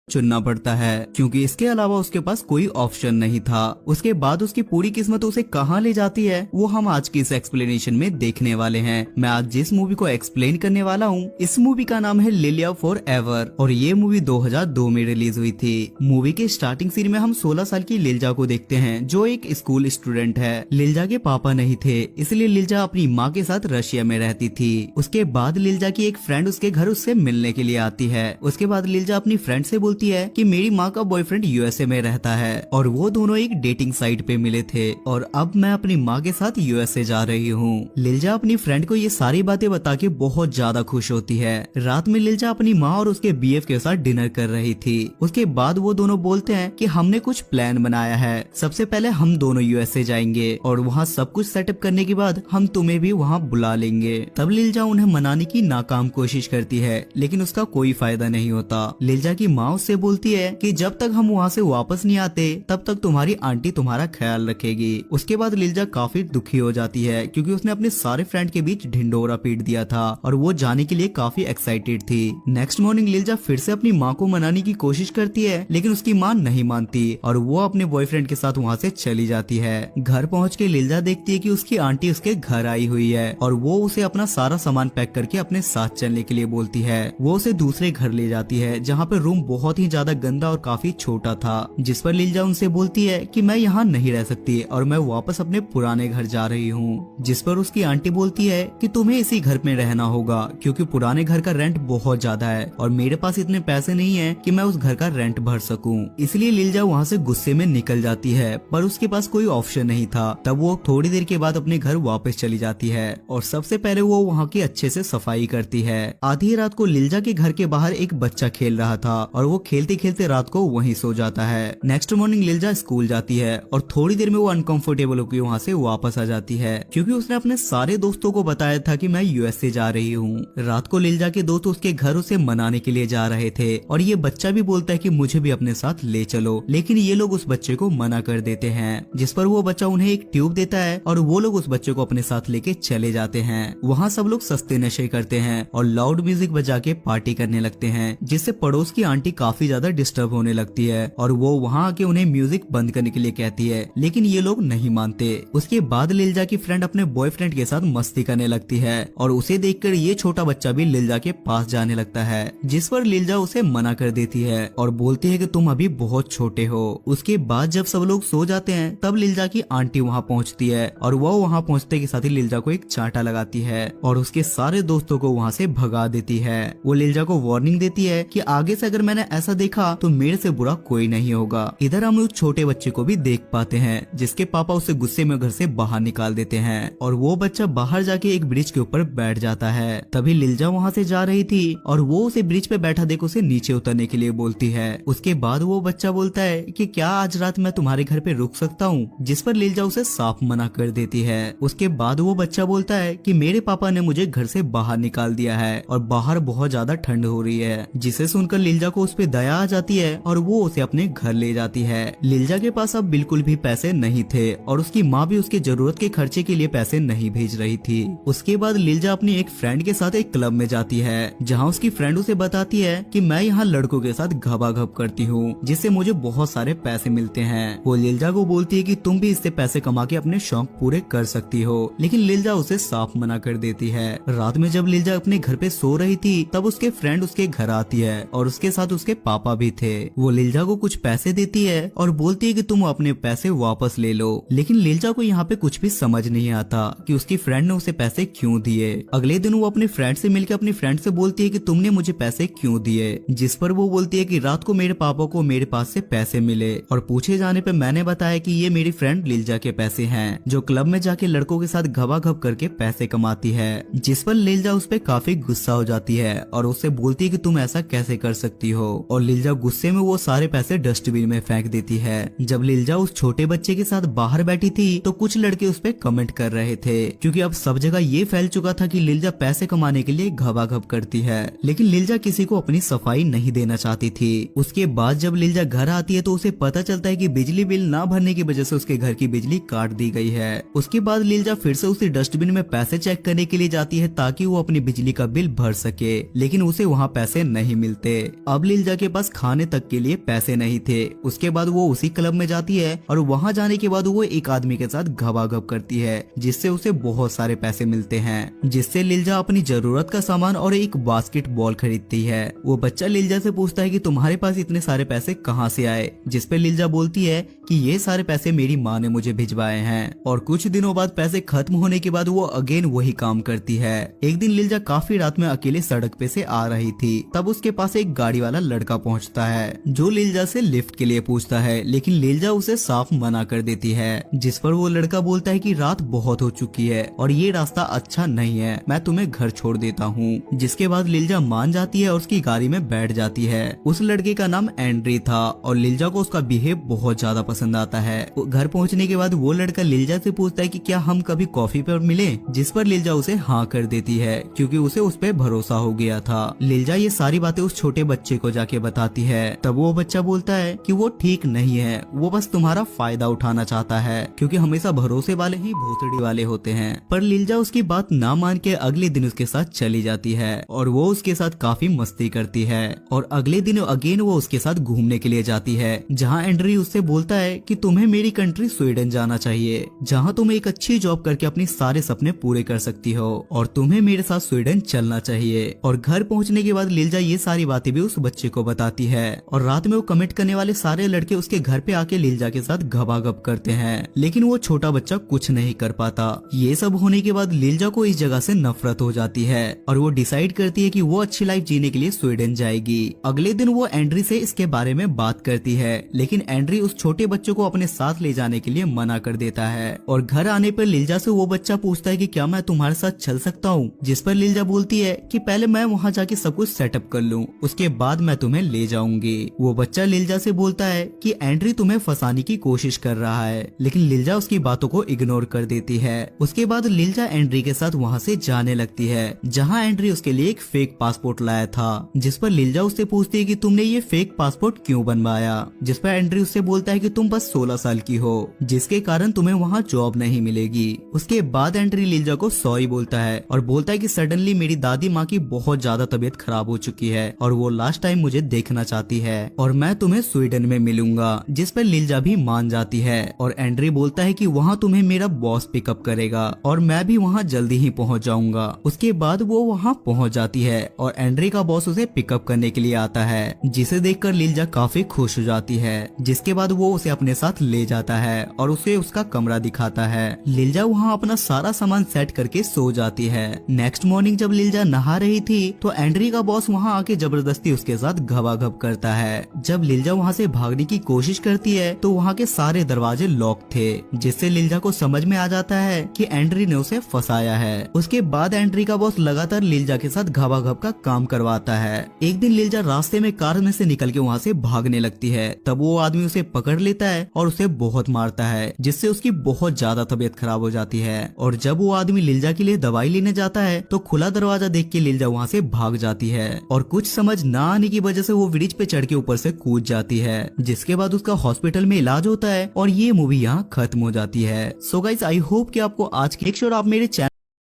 चुनना पड़ता है, क्योंकि इसके अलावा उसके पास कोई ऑप्शन नहीं था। उसके बाद उसकी पूरी किस्मत उसे कहाँ ले जाती है वो हम आज की इस एक्सप्लेनेशन में देखने वाले हैं। मैं आज जिस मूवी को एक्सप्लेन करने वाला हूँ, इस मूवी का नाम है लिलिया फॉर एवर और ये मूवी 2002 में रिलीज हुई थी। मूवी के स्टार्टिंग सीन में हम 16 साल की लिल्जा को देखते हैं, जो एक स्कूल स्टूडेंट है। लिल्जा के पापा नहीं थे, इसलिए लिल्जा अपनी माँ के साथ रशिया में रहती थी। उसके बाद लिल्जा की एक फ्रेंड उसके घर उससे मिलने के लिए आती है। उसके बाद लिल्जा अपनी फ्रेंड से बोलती है कि मेरी माँ का बॉयफ्रेंड यूएसए में रहता है और वो दोनों एक डेटिंग साइट पे मिले थे और अब मैं अपनी माँ के साथ यूएसए जा रही हूँ। लिल्जा अपनी फ्रेंड को ये सारी बातें बता के बहुत ज्यादा खुश होती है। रात में लिल्जा अपनी माँ और उसके बीएफ के साथ डिनर कर रही थी। उसके बाद वो दोनों बोलते हैं कि हमने कुछ प्लान बनाया है। सबसे पहले हम दोनों यूएसए जाएंगे और वहाँ सब कुछ सेटअप करने के बाद हम तुम्हें भी वहाँ बुला लेंगे। तब लिल्जा उन्हें मनाने की नाकाम कोशिश करती है, लेकिन उसका कोई फायदा नहीं होता। लिल्जा की माँ उससे बोलती है कि जब तक हम वहाँ से वापस नहीं आते तब तक तुम्हारी आंटी तुम्हारा ख्याल रखेगी। उसके बाद लिल्जा काफी दुखी हो जाती है, क्योंकि उसने अपने सारे फ्रेंड के बीच ढिंडोरा पीट दिया था और वो जाने के लिए काफी एक्साइटेड थी। नेक्स्ट मॉर्निंग लिल्जा फिर से अपनी माँ को मनाने की कोशिश करती है, लेकिन उसकी माँ नहीं मानती और वो अपने बॉयफ्रेंड के साथ वहाँ से चली जाती है। घर पहुँच के लिल्जा देखती है कि उसकी आंटी उसके घर आई हुई है और वो उसे अपना सारा सामान पैक करके अपने साथ चलने के लिए बोलती है। वो उसे दूसरे घर ले जाती है, जहाँ पे रूम बहुत ही ज्यादा गंदा और काफी छोटा था, जिस पर लिल्जा उनसे बोलती है कि मैं यहाँ नहीं रह सकती और मैं वापस अपने पुराने घर जा रही हूँ। जिस पर उसकी आंटी बोलती है कि तुम्हें इसी घर में रहना होगा, क्योंकि पुराने घर का रेंट बहुत ज्यादा है और मेरे पास इतने पैसे नहीं है कि मैं उस घर का रेंट भर सकूं। इसलिए लिल्जा वहाँ से गुस्से में निकल जाती है, पर उसके पास कोई ऑप्शन नहीं था। तब वो थोड़ी देर के बाद अपने घर वापस चली जाती है और सबसे पहले वो वहाँ की अच्छे से सफाई करती है। आधी रात को लिल्जा के घर के बाहर एक बच्चा खेल रहा था और वो खेलते खेलते रात को वहीं सो जाता है। नेक्स्ट मॉर्निंग लिल्जा स्कूल जाती है और थोड़ी देर में वो अनकंफर्टेबल होकर वहाँ से वापस आ जाती है, क्योंकि उसने अपने सारे दोस्तों को बताया था कि मैं यूएसए जा रही हूँ। रात को लिल्जा के दोस्त उसके घर उसे मनाने के लिए जा रहे थे और ये बच्चा भी बोलता है कि मुझे भी अपने साथ ले चलो, लेकिन ये लोग उस बच्चे को मना कर देते हैं। जिस पर वो बच्चा उन्हें एक ट्यूब देता है और वो लोग उस बच्चे को अपने साथ लेके चले जाते हैं। वहाँ सब लोग सस्ते नशे करते हैं और लाउड म्यूजिक बजा के पार्टी करने लगते हैं, जिससे पड़ोस की आंटी काफी ज्यादा डिस्टर्ब होने लगती है और वो वहाँ आके उन्हें म्यूजिक बंद करने के लिए कहती है, लेकिन ये लोग नहीं मानते। उसके बाद लिल्जा की फ्रेंड अपने बॉयफ्रेंड के साथ मस्ती करने लगती है और उसे देखकर ये छोटा बच्चा भी लिल्जा के पास जाने लगता है, जिस पर लिल्जा उसे मना कर देती है और बोलती है कि तुम अभी बहुत छोटे हो। उसके बाद जब सब लोग सो जाते हैं तब लिल्जा की आंटी वहाँ पहुँचती है और वो वहाँ पहुँचते के साथ ही लिल्जा को एक चांटा लगाती है और उसके सारे दोस्तों को वहाँ से भगा देती है। वो लिल्जा को वार्निंग देती है कि आगे से अगर मैंने ऐसा देखा तो मेरे से बुरा कोई नहीं होगा। इधर हम उस छोटे बच्चे को भी देख पाते हैं, जिसके पापा उसे गुस्से में घर से बाहर निकाल देते हैं और वो बच्चा बाहर जाके एक ब्रिज के ऊपर बैठ जाता है। तभी लिल्जा वहाँ से जा रही थी और वो उसे ब्रिज पे बैठा देख उसे नीचे उतरने के लिए बोलती है। उसके बाद वो बच्चा बोलता है कि क्या आज रात मैं तुम्हारे घर पे रुक सकता हूँ, जिस पर लिल्जा उसे साफ मना कर देती है। उसके बाद वो बच्चा बोलता है कि मेरे पापा ने मुझे घर से बाहर निकाल दिया है और बाहर बहुत ज्यादा ठंड हो रही है, जिसे सुनकर लिल्जा को उस पे दया आ जाती है और वो उसे अपने घर ले जाती है। लिल्जा के पास अब बिल्कुल भी पैसे नहीं थे और उसकी माँ भी उसके जरूरत के खर्चे के लिए पैसे नहीं भेज रही थी। उसके बाद लिल्जा अपनी एक फ्रेंड के साथ एक क्लब में जाती है, जहाँ उसकी फ्रेंड उसे बताती है कि मैं यहाँ लड़कों के साथ घबाघब करती हूँ, जिससे मुझे बहुत सारे पैसे मिलते हैं। वो लिल्जा को बोलती है कि तुम भी इससे पैसे कमा के अपने शौक पूरे कर सकती हो, लेकिन लिल्जा उसे साफ मना कर देती है। रात में जब लिल्जा अपने घर पे सो रही थी तब उसके फ्रेंड उसके घर आती है और उसके साथ उसके पापा भी थे। वो लिल्जा को कुछ पैसे देती है और बोलती है कि तुम अपने पैसे वापस ले लो, लेकिन लिल्जा को यहाँ पे कुछ भी समझ नहीं आता कि उसकी फ्रेंड ने उसे पैसे क्यों दिए। अगले दिन वो अपने फ्रेंड से मिलकर अपनी फ्रेंड से बोलती है कि तुमने मुझे पैसे क्यों दिए, जिस पर वो बोलती है कि रात को मेरे पापा को मेरे पास से पैसे मिले और पूछे जाने पे मैंने बताया कि ये मेरी फ्रेंड लिल्जा के पैसे हैं, जो क्लब में जाके लड़कों के साथ घबाघब करके पैसे कमाती है। जिस पर लिल्जा उस पे काफी गुस्सा हो जाती है और उससे बोलती है कि तुम ऐसा कैसे कर सकती हो, और लिल्जा गुस्से में वो सारे पैसे डस्टबिन में फेंक देती है। जब लिल्जा उस छोटे बच्चे के साथ बाहर बैठी थी तो कुछ लड़के उस पे कमेंट कर रहे थे, क्योंकि अब सब जगह ये फैल चुका था कि लिल्जा पैसे कमाने के लिए घबाघब करती है, लेकिन लिल्जा किसी को अपनी सफाई नहीं देना चाहती थी। उसके बाद जब लिल्जा घर आती है तो उसे पता चलता है कि बिजली बिल ना भरने की वजह से उसके घर की बिजली काट दी गई है। उसके बाद लिल्जा फिर से उसी डस्टबिन में पैसे चेक करने के लिए जाती है ताकि वो अपनी बिजली का बिल भर सके, लेकिन उसे वहाँ पैसे नहीं मिलते। अब लिल्जा लिलजा के पास खाने तक के लिए पैसे नहीं थे। उसके बाद वो उसी क्लब में जाती है और वहाँ जाने के बाद वो एक आदमी के साथ घबाघब करती है, जिससे उसे बहुत सारे पैसे मिलते हैं, जिससे लिलजा अपनी जरूरत का सामान और एक बास्केटबॉल खरीदती है। वो बच्चा लिलजा से पूछता है कि तुम्हारे पास इतने सारे पैसे कहाँ से आए, जिस पे लिलजा बोलती है कि ये सारे पैसे मेरी माँ ने मुझे भिजवाए हैं। और कुछ दिनों बाद पैसे खत्म होने के बाद वो अगेन वही काम करती है। एक दिन लिलजा काफी रात में अकेले सड़क पे से आ रही थी, तब उसके पास एक गाड़ी वाला लड़का पहुंचता है, जो लिलजा से लिफ्ट के लिए पूछता है, लेकिन लिलजा उसे साफ मना कर देती है, जिस पर वो लड़का बोलता है कि रात बहुत हो चुकी है और ये रास्ता अच्छा नहीं है, मैं तुम्हें घर छोड़ देता हूँ। जिसके बाद लिलजा मान जाती है और उसकी गाड़ी में बैठ जाती है। उस लड़के का नाम एंड्री था और लिलजा को उसका बिहेव बहुत ज्यादा पसंद आता है। घर पहुंचने के बाद वो लड़का लिलजा से पूछता है कि क्या हम कभी कॉफी पर मिले, जिस पर लिलजा उसे हाँ कर देती है, क्योंकि उसे उस पर भरोसा हो गया था। लिलजा ये सारी बातें उस छोटे बच्चे को जाके बताती है, तब वो बच्चा बोलता है कि वो ठीक नहीं है, वो बस तुम्हारा फायदा उठाना चाहता है, क्योंकि हमेशा भरोसे वाले ही भोसड़ी वाले होते हैं। पर लिलजा उसकी बात ना मान के अगले दिन उसके साथ चली जाती है और वो उसके साथ काफी मस्ती करती है। और अगले दिन अगेन वो उसके साथ घूमने के लिए जाती है, जहाँ एंड्री उससे बोलता है कि तुम्हें मेरी कंट्री स्वीडन जाना चाहिए, जहाँ तुम एक अच्छी जॉब करके अपने सारे सपने पूरे कर सकती हो, और तुम्हें मेरे साथ स्वीडन चलना चाहिए। और घर पहुँचने के बाद लिलजा ये सारी बातें भी उस बच्चे को बताती है और रात में वो कमिट करने वाले सारे लड़के उसके घर पे आके लिलजा के साथ घबाघब करते हैं, लेकिन वो छोटा बच्चा कुछ नहीं कर पाता। ये सब होने के बाद लिलजा को इस जगह से नफरत हो जाती है और वो डिसाइड करती है कि वो अच्छी लाइफ जीने के लिए स्वीडन जाएगी। अगले दिन वो एंड्री से इसके बारे में बात करती है, लेकिन एंड्री उस छोटे बच्चे को अपने साथ ले जाने के लिए मना कर देता है। और घर आने पर लिलजा से वो बच्चा पूछता है कि क्या मैं तुम्हारे साथ चल सकता हूँ, जिस पर लिलजा बोलती है कि पहले मैं वहाँ जाके सब कुछ सेटअप कर लूँ, उसके बाद मैं तुम्हें ले जाऊंगी। वो बच्चा लिलजा से बोलता है कि एंड्री तुम्हें फंसाने की कोशिश कर रहा है, लेकिन लिलजा उसकी बातों को इग्नोर कर देती है। उसके बाद लिलजा एंड्री के साथ वहाँ से जाने लगती है, जहाँ एंड्री उसके लिए एक फेक पासपोर्ट लाया था, जिस पर लिलजा उससे पूछती है कि तुमने ये फेक पासपोर्ट क्यों बनवाया, जिस पर एंड्री उससे बोलता है कि तुम बस 16 साल की हो, जिसके कारण तुम्हें वहाँ जॉब नहीं मिलेगी। उसके बाद एंड्री लिलजा को सॉरी बोलता है और बोलता है कि सडनली मेरी दादी माँ की बहुत ज्यादा तबीयत खराब हो चुकी है और वो लास्ट टाइम मुझे देखना चाहती है और मैं तुम्हें स्वीडन में मिलूंगा, जिस पर लिलजा भी मान जाती है। और एंड्री बोलता है कि वहाँ तुम्हें मेरा बॉस पिकअप करेगा और मैं भी वहाँ जल्दी ही पहुँच जाऊंगा। उसके बाद वो वहाँ पहुँच जाती है और एंड्री का बॉस उसे पिकअप करने के लिए आता है, जिसे देखकर लिलजा काफी खुश हो जाती है। जिसके बाद वो उसे अपने साथ ले जाता है और उसे उसका कमरा दिखाता है। लिलजा वहाँ अपना सारा सामान सेट करके सो जाती है। नेक्स्ट मॉर्निंग जब लिलजा नहा रही थी तो एंड्री का बॉस वहाँ आके जबरदस्ती उसके साथ घबाघब करता है। जब लिलजा वहाँ से भागने की कोशिश करती है तो वहाँ के सारे दरवाजे लॉक थे, जिससे लिलजा को समझ में आ जाता है कि एंड्री ने उसे फंसाया है। उसके बाद एंड्री का बॉस लगातार लिलजा के साथ घबाघब का काम करवाता है। एक दिन लिलजा रास्ते में कार में से निकल के वहाँ से भागने लगती है, तब वो आदमी उसे पकड़ लेता है और उसे बहुत मारता है, जिससे उसकी बहुत ज्यादा तबीयत खराब हो जाती है। और जब वो आदमी लिलजा के लिए दवाई लेने जाता है तो खुला दरवाजा देख के लिलजा वहाँ से भाग जाती है और कुछ समझ न आने की वजह से वो ब्रिज पे चढ़ के ऊपर से कूद जाती है, जिसके बाद उसका हॉस्पिटल में इलाज होता है और ये मूवी यहाँ खत्म हो जाती है। सो गाइस, आई होप कि आपको आज की, आप मेरे चैनल